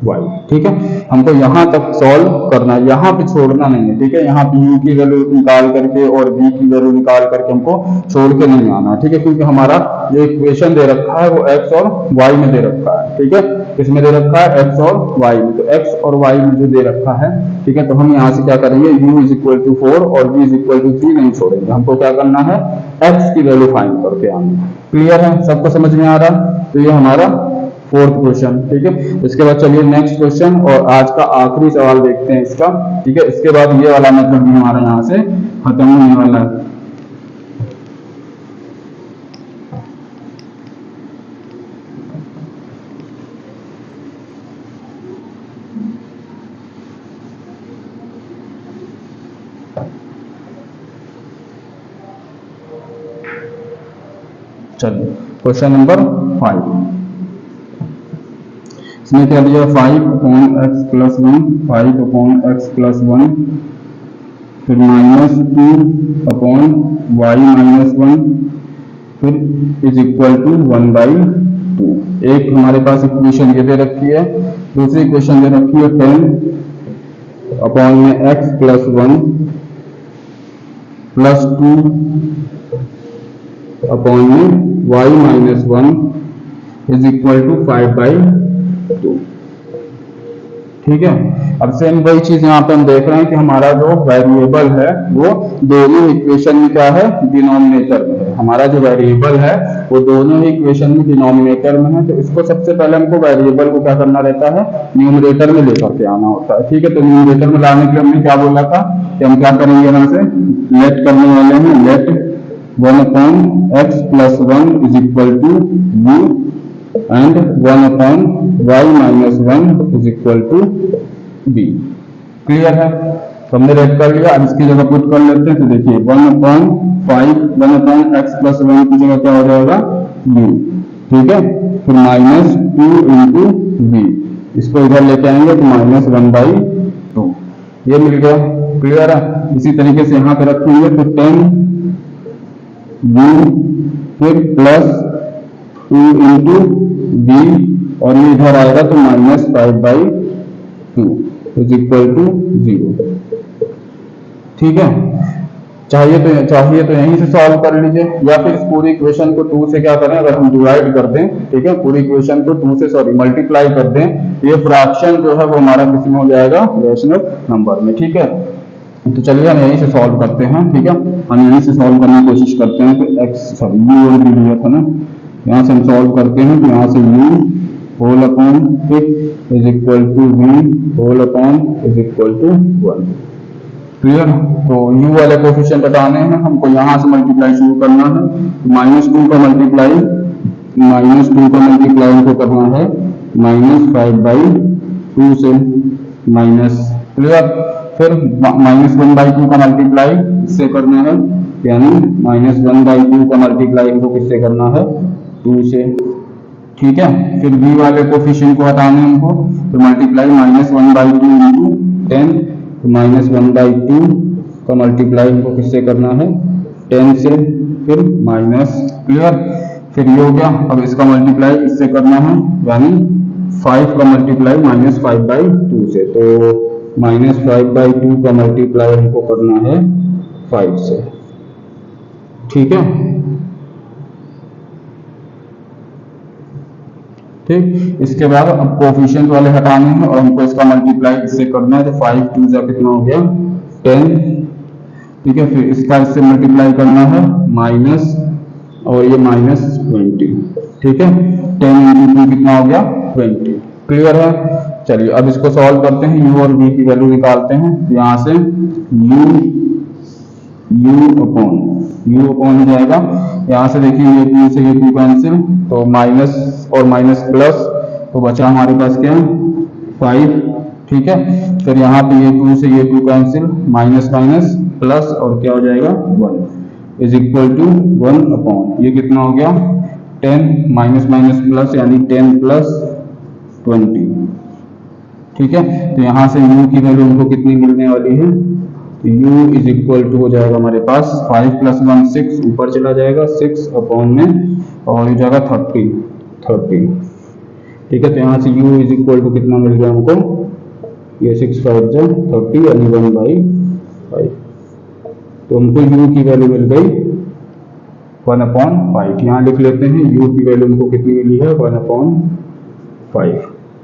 y, ठीक है। हमको यहाँ तक सॉल्व करना है, यहाँ पे छोड़ना नहीं है, ठीक है। यहाँ पे u की वैल्यू निकाल करके और v की वैल्यू निकाल करके हमको छोड़ के नहीं आना, ठीक है, क्योंकि हमारा जो इक्वेशन दे रखा है वो x और y में दे रखा है, ठीक है। किसमें दे रखा है, x और y में, तो x और y में जो दे रखा है, ठीक है, तो हम यहाँ से क्या करेंगे, u इज इक्वल टू 4 और v इज इक्वल टू 3 नहीं छोड़ेंगे, हमको क्या करना है, x की वैल्यू फाइंड करके आना। क्लियर है, सबको समझ में आ रहा। तो ये हमारा 4th क्वेश्चन, ठीक है। इसके बाद चलिए नेक्स्ट क्वेश्चन और आज का आखिरी सवाल देखते हैं इसका, ठीक है। इसके बाद ये वाला मतलब भी हमारा यहाँ से खत्म होने वाला है। चलिए क्वेश्चन नंबर 5, इसमें क्या दिया, 5 upon X plus 1, 5 upon X plus 1, फिर -2 अपॉन वाई माइनस 1, फिर इज इक्वल टू 1/2। एक हमारे पास इक्वेशन ये दे रखी है, दूसरी इक्वेशन दे रखी है 10 अपॉन में एक्स प्लस 1 प्लस 2 अपॉन में y minus 1 is equal to 5/2, ठीक है। अब सेम वही चीज यहाँ पे हम देख रहे हैं कि हमारा जो वेरिएबल है वो दोनों इक्वेशन में क्या है, डिनोमिनेटर में है। हमारा जो वेरिएबल है वो दोनों ही इक्वेशन में डिनोमिनेटर में है, तो इसको सबसे पहले हमको वेरिएबल को क्या करना रहता है, न्यूमरेटर में लेकर के आना होता है, ठीक है। तो न्यूमरेटर में लाने के लिए हमने क्या बोला था कि हम क्या करेंगे, यहाँ से लेट करने वाले हैं, let 1 upon x plus 1 is equal to u and 1 upon y minus 1 is equal to b। Clear है, तो हमने रेड कर लिया। अब इसकी जगह पुट कर लेते हैं, तो देखिए 1 अपॉन x प्लस 1 की जगह क्या हो जाएगा u, ठीक है। फिर -2 इंटू b, इसको इधर लेके आएंगे तो -1/2, ये मिल गया। क्लियर है, इसी तरीके से यहाँ पे रखेंगे तो 10 u फिर प्लस 2 इंटू b और ये इधर आएगा तो -5/2 इज इक्वल टू 0। ठीक है, चाहिए तो यहीं से सॉल्व कर लीजिए, या फिर इस पूरी इक्वेशन को 2 से क्या करें, अगर हम डिवाइड कर दें, ठीक है, पूरी इक्वेशन को 2 से सॉरी मल्टीप्लाई कर दें, ये फ्रैक्शन जो है वो हमारा किस में हो जाएगा, रेशनल नंबर में। ठीक है, तो चलिए हम यहीं से सॉल्व करते हैं। ठीक है, हम यहीं से सॉल्व करने की कोशिश करते हैं। तो एक्स सॉरी यू और बी लिया था ना, यहाँ से हम सॉल्व करते हैं। तो यहाँ से U whole upon is equal to V whole upon is equal to 1। Clear? तो u वाले कोफिशिएंट बताने हैं हमको, यहाँ से मल्टीप्लाई शुरू करना है। -2 का मल्टीप्लाई हमको करना है -5/2 से माइनस। क्लियर? फिर -1/2 का मल्टीप्लाई इससे करना है, यानी -1/2 का मल्टीप्लाई हमको किससे करना है, 2 से। ठीक है, फिर b वाले कोफिशिएंट को हटाने हमको, तो मल्टीप्लाई -1/2 इंटू 10, तो -1/2 का मल्टीप्लाई हमको किससे करना है, 10 से, फिर माइनस। क्लियर? फिर ये हो गया। अब इसका मल्टीप्लाई इससे करना है, यानी 5 का मल्टीप्लाई -5/2 से, तो -5/2 का मल्टीप्लाई हमको करना है 5 से। ठीक है, ठीक। इसके बाद अब कोफिशिएंट वाले हटाने हैं और हमको इसका मल्टीप्लाई इससे करना है, तो 5 2 जा कितना हो गया, 10। ठीक है, फिर इसका इससे मल्टीप्लाई करना है माइनस, और ये -20। ठीक है, 10 इंटू 2 कितना हो गया, 20। क्लियर है? चलिए अब इसको सॉल्व करते हैं, u और v की वैल्यू निकालते हैं। तो यहाँ से u अपॉन हो जाएगा। यहाँ से देखिए ये 2 से ये 2 कैंसिल, तो माइनस और माइनस प्लस, तो बचा हमारे पास क्या, 5। ठीक है, फिर यहाँ पे ये 2 से ये 2 कैंसिल, माइनस माइनस प्लस, और क्या हो जाएगा, 1 इज इक्वल टू 1 अपॉन ये कितना हो गया, 10 माइनस माइनस प्लस, यानी 10 प्लस 20। ठीक है, तो यहाँ से u की वैल्यू हमको कितनी मिलने वाली है, u इज इक्वल टू हो जाएगा हमारे पास 5 + 1 6, ऊपर चला जाएगा 6 अपॉन में, और हो जाएगा 30। ठीक है, तो यहाँ से u इज इक्वल टू कितना मिल गया हमको, ये 6 5 जा 30, यानी 1/5। तो हमको u की वैल्यू मिल गई 1/5। यहाँ लिख लेते हैं u की वैल्यू हमको कितनी मिली है, 1/5।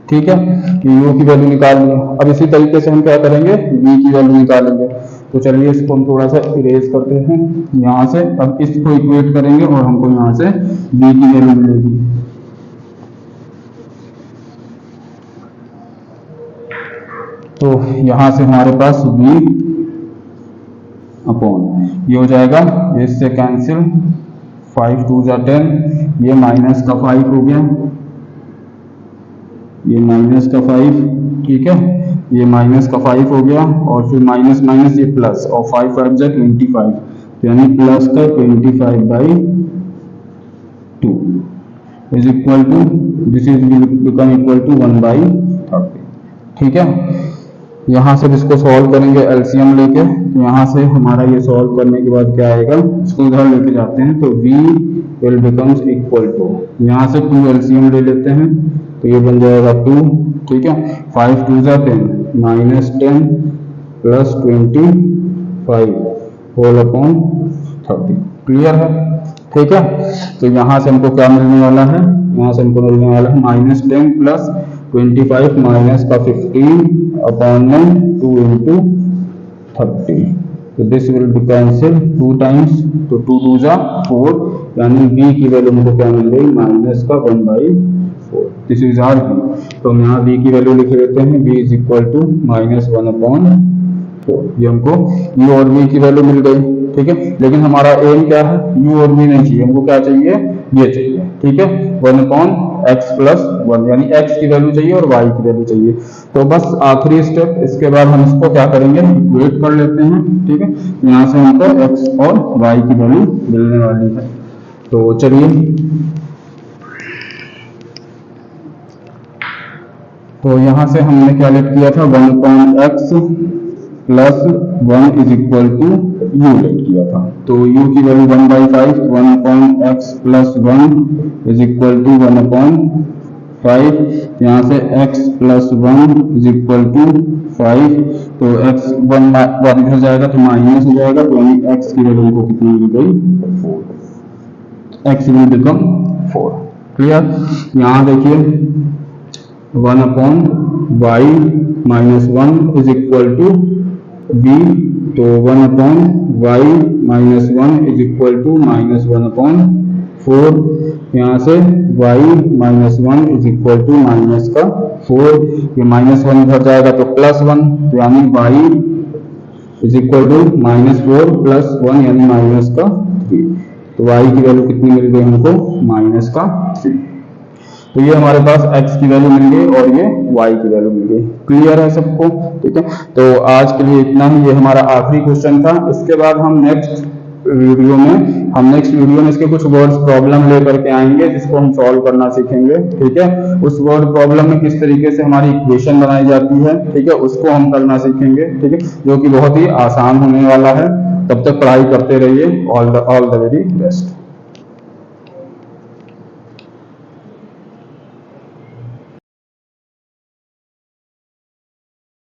ठीक है, कि u की वैल्यू निकाल लिया। अब इसी तरीके से हम क्या करेंगे, v की वैल्यू निकालेंगे। तो चलिए इसको हम थोड़ा सा इरेज करते हैं यहाँ से। अब इसको इक्वेट करेंगे और हमको यहाँ से v की वैल्यू मिलेगी। तो यहाँ से हमारे पास v अपॉन ये हो जाएगा, ये इससे कैंसिल, 5 2 जा 10, ये माइनस का 5 हो गया, ये माइनस का 5। ठीक है, ये माइनस का 5 हो गया, और फिर माइनस माइनस ये प्लस, और 5 5 जा 25, तो यानी प्लस का 25/2 is equal to, this is become equal to 1/30। ठीक है, यहाँ से इसको सॉल्व करेंगे एलसीएम लेके। तो यहाँ से हमारा ये सॉल्व करने के बाद क्या आएगा, इसको उधर लेके जाते हैं, तो v will becomes equal to, यहाँ से 2 एलसीएम ले लेते हैं, तो ये बन जाएगा 2। ठीक है, 5 2 जा 10, -10 प्लस 25 होल अपॉन 30। क्लियर है? ठीक है, तो यहाँ से हमको क्या मिलने वाला है, यहाँ से हमको मिलने वाला है -10 प्लस 25 माइनस का 15 अपॉन में 2 इंटू 30। तो this will be cancel 2 times, तो 2 2 जा 4, यानी b की वैल्यू हमको क्या मिल गई, माइनस का 1/4। This is our b। तो हम यहाँ b की वैल्यू लिख लेते हैं, b इज इक्वल टू -1/4। ये हमको u और v की वैल्यू मिल गई। ठीक है, लेकिन हमारा एम क्या है, u और v नहीं चाहिए, हमको क्या चाहिए, ये चाहिए। ठीक है, 1/x + 1, यानी x की वैल्यू चाहिए और y की वैल्यू चाहिए। तो बस आखिरी स्टेप, इसके बाद हम इसको क्या करेंगे, इक्वेट कर लेते हैं। ठीक है, यहाँ से हमको x और y की वैल्यू मिलने वाली है। तो चलिए, तो यहाँ से हमने क्या लिख किया था, 1/x + 1 is equal to u लिख किया था। तो u की value 1/5, 1/x + 1 is equal to 1/5। 5, यहाँ से x plus 1 is equal to 5, तो x 1 इधर जाएगा तो माइनस हो जाएगा, तो यानी x की वैल्यू को कितनी मिल गई 4, x विल बिकम 4। क्लियर। यहाँ देखिए 1 upon Y minus 1 is equal to b, तो 1 upon Y minus 1 is equal to minus 1 upon 4, यहाँ से y minus 1 is equal to minus का 4, ये माइनस 1 इधर जाएगा तो प्लस 1, तो यानी y is equal to minus 4 plus 1 यानी माइनस का 3, तो y की वैल्यू कितनी मिल गई हमको माइनस का 3। तो ये हमारे पास x की वैल्यू मिल गई और ये y की वैल्यू मिल गई। क्लियर है सबको? ठीक है, तो आज के लिए इतना ही, ये हमारा आखिरी क्वेश्चन था। इसके बाद हम नेक्स्ट वीडियो में इसके कुछ वर्ड्स प्रॉब्लम लेकर के आएंगे जिसको हम सॉल्व करना सीखेंगे। ठीक है, उस वर्ड प्रॉब्लम में किस तरीके से हमारी इक्वेशन बनाई जाती है, ठीक है, उसको हम करना सीखेंगे। ठीक है, जो कि बहुत ही आसान होने वाला है। तब तक पढ़ाई करते रहिए। All the very best.